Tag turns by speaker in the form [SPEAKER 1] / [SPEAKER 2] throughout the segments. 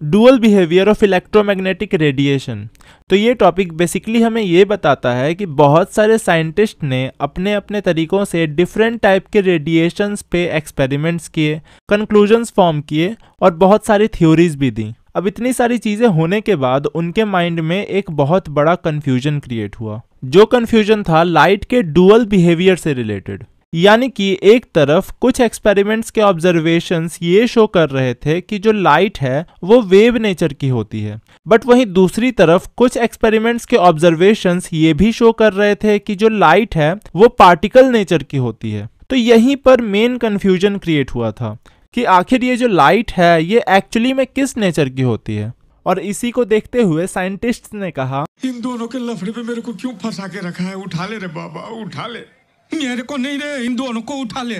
[SPEAKER 1] Dual behaviour of electromagnetic radiation. तो ये topic basically हमें ये बताता है कि बहुत सारे साइंटिस्ट ने अपने अपने तरीकों से डिफरेंट टाइप के रेडिएशंस पे एक्सपेरिमेंट्स किए, कंक्लूजन्स फॉर्म किए और बहुत सारी थ्योरीज भी दी। अब इतनी सारी चीज़ें होने के बाद उनके माइंड में एक बहुत बड़ा कन्फ्यूजन क्रिएट हुआ, जो कन्फ्यूजन था लाइट के डुअल बिहेवियर से रिलेटेड। यानी कि एक तरफ कुछ एक्सपेरिमेंट्स के ऑब्जर्वेशंस ये शो कर रहे थे कि जो लाइट है वो वेव नेचर की होती है, बट वहीं दूसरी तरफ कुछ एक्सपेरिमेंट्स के ऑब्जर्वेशंस ये भी शो कर रहे थे कि जो लाइट है वो पार्टिकल नेचर की होती है। तो यहीं पर मेन कंफ्यूजन क्रिएट हुआ था कि आखिर ये जो लाइट है ये एक्चुअली में किस नेचर की होती है। और इसी को देखते हुए साइंटिस्ट्स ने कहा,
[SPEAKER 2] इन दोनों के लफड़े पे मेरे को क्यों फंसा के रखा है, उठा ले रे बाबा, उठा ले, मेरे को नहीं रे, इन दोनों को उठा ले।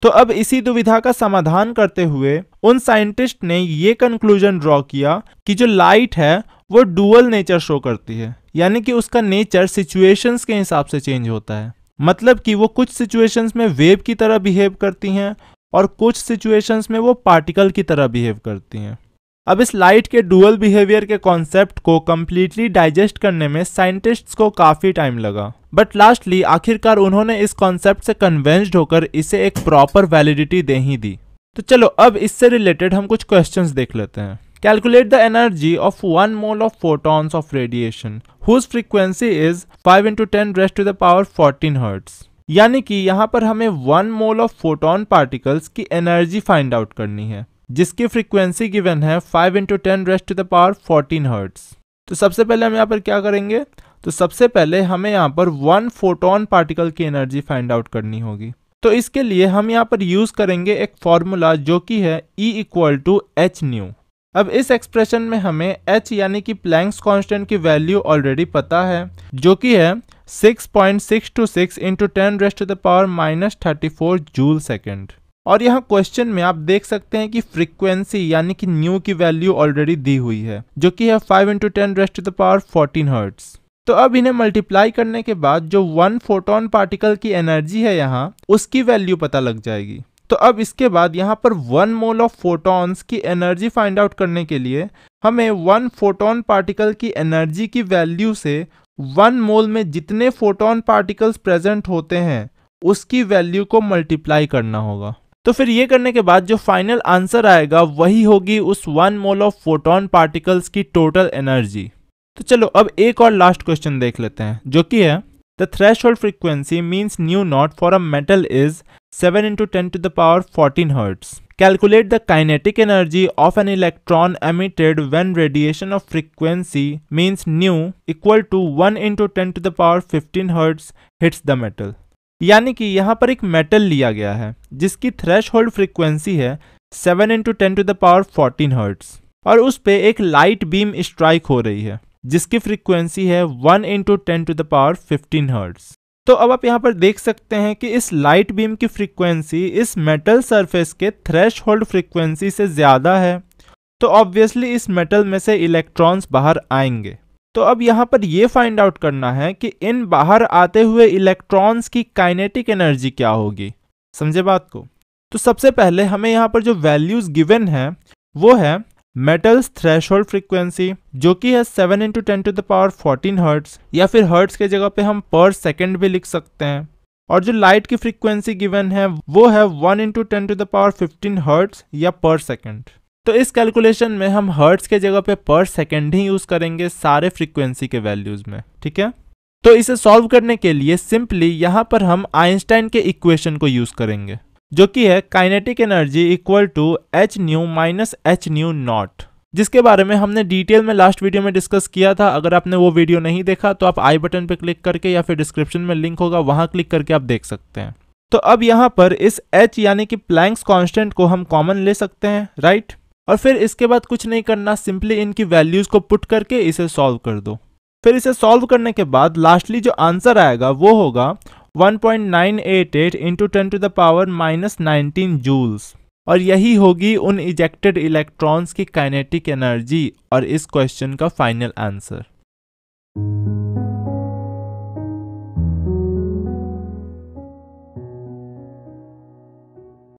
[SPEAKER 1] तो अब इसी दुविधा का समाधान करते हुए उन साइंटिस्ट ने ये कंक्लूजन ड्रॉ किया कि जो लाइट है वो डुअल नेचर शो करती है, यानी कि उसका नेचर सिचुएशंस के हिसाब से चेंज होता है। मतलब कि वो कुछ सिचुएशंस में वेव की तरह बिहेव करती हैं और कुछ सिचुएशंस में वो पार्टिकल की तरह बिहेव करती हैं। अब इस लाइट के डुअल बिहेवियर के कॉन्सेप्ट को कंप्लीटली डाइजेस्ट करने में साइंटिस्ट्स को काफी टाइम लगा, बट लास्टली आखिरकार उन्होंने इस कॉन्सेप्ट से कन्विंस्ड होकर इसे एक प्रॉपर वैलिडिटी दे ही दी। तो चलो अब इससे रिलेटेड हम कुछ क्वेश्चंस देख लेते हैं। Calculate the energy of 1 mole of photons of radiation whose frequency is 5 × 10⁻14 hertz. यानी कि यहाँ पर हमें 1 मोल ऑफ फोटोन पार्टिकल्स की एनर्जी फाइंड आउट करनी है, जिसकी फ्रीक्वेंसी गिवन है 5 × 10⁻14 हर्ट्ज। तो सबसे पहले हम यहाँ पर क्या करेंगे, तो सबसे पहले हमें यहाँ पर 1 फोटोन पार्टिकल की एनर्जी फाइंड आउट करनी होगी। तो इसके लिए हम यहाँ पर यूज करेंगे एक फॉर्मूला जो कि है E = hν। अब इस एक्सप्रेशन में हमें h यानी कि प्लैंक्स कांस्टेंट की वैल्यू ऑलरेडी पता है, जो कि है 6.626 × 10⁻−34 जूल सेकेंड। और यहाँ क्वेश्चन में आप देख सकते हैं कि फ्रीक्वेंसी यानी कि न्यू की वैल्यू ऑलरेडी दी हुई है, जो कि है 5 × 10⁻14 हर्ट्ज। तो अब इन्हें मल्टीप्लाई करने के बाद जो 1 फोटोन पार्टिकल की एनर्जी है यहाँ, उसकी वैल्यू पता लग जाएगी। तो अब इसके बाद यहाँ पर 1 मोल ऑफ फोटॉन्स की एनर्जी फाइंड आउट करने के लिए हमें 1 फोटोन पार्टिकल की एनर्जी की वैल्यू से 1 मोल में जितने फोटोन पार्टिकल्स प्रेजेंट होते हैं उसकी वैल्यू को मल्टीप्लाई करना होगा। तो फिर ये करने के बाद जो फाइनल आंसर आएगा वही होगी उस 1 मोल ऑफ फोटोन पार्टिकल्स की टोटल एनर्जी। तो चलो अब एक और लास्ट क्वेश्चन देख लेते हैं, जो कि है the threshold frequency means µ0 for a metal is 7 × 10⁻14 hertz. Calculate the kinetic energy of an electron emitted when radiation of frequency means nu equal to 1 × 10⁻15 hertz hits the metal। यानी कि यहाँ पर एक मेटल लिया गया है जिसकी थ्रेशोल्ड फ्रीक्वेंसी है 7 × 10⁻14 हर्ट्ज और उस पे एक लाइट बीम स्ट्राइक हो रही है जिसकी फ्रीक्वेंसी है 1 × 10⁻15 हर्ट्ज। तो अब आप यहाँ पर देख सकते हैं कि इस लाइट बीम की फ्रीक्वेंसी इस मेटल सरफेस के थ्रेशोल्ड फ्रीक्वेंसी से ज़्यादा है, तो ऑब्वियसली इस मेटल में से इलेक्ट्रॉन्स बाहर आएंगे। तो अब यहाँ पर ये फाइंड आउट करना है कि इन बाहर आते हुए इलेक्ट्रॉन्स की काइनेटिक एनर्जी क्या होगी। समझे बात को? तो सबसे पहले हमें यहाँ पर जो वैल्यूज गिवन है वो है मेटल्स थ्रेशोल्ड फ्रीक्वेंसी, जो कि है 7 × 10⁻14 हर्ट्ज, या फिर हर्ट्ज के जगह पे हम पर सेकेंड भी लिख सकते हैं। और जो लाइट की फ्रीक्वेंसी गिवन है वो है 1 × 10⁻15 हर्ट्ज या पर सेकेंड। तो इस कैलकुलेशन में हम हर्ट्ज के जगह पे पर सेकेंड ही यूज करेंगे सारे फ्रीक्वेंसी के वैल्यूज में, ठीक है। तो इसे सॉल्व करने के लिए सिंपली यहाँ पर हम आइंस्टाइन के इक्वेशन को यूज करेंगे, जो कि है kinetic energy equal to hν - hν0, जिसके बारे में हमने डिटेल में लास्ट वीडियो में डिस्कस किया था। अगर आपने वो वीडियो नहीं देखा तो आप आई बटन पे क्लिक करके या फिर डिस्क्रिप्शन में लिंक होगा वहां क्लिक करके आप देख सकते हैं। तो अब यहाँ पर इस h यानी कि प्लैंक्स कांस्टेंट को हम कॉमन ले सकते हैं, राइट। और फिर इसके बाद कुछ नहीं करना, सिंपली इनकी वैल्यूज को पुट करके इसे सॉल्व कर दो। फिर इसे सॉल्व करने के बाद लास्टली जो आंसर आएगा वो होगा 1.988 × 10⁻−19 जूल्स, और यही होगी उन इजेक्टेड इलेक्ट्रॉन्स की काइनेटिक एनर्जी और इस क्वेश्चन का फाइनल आंसर।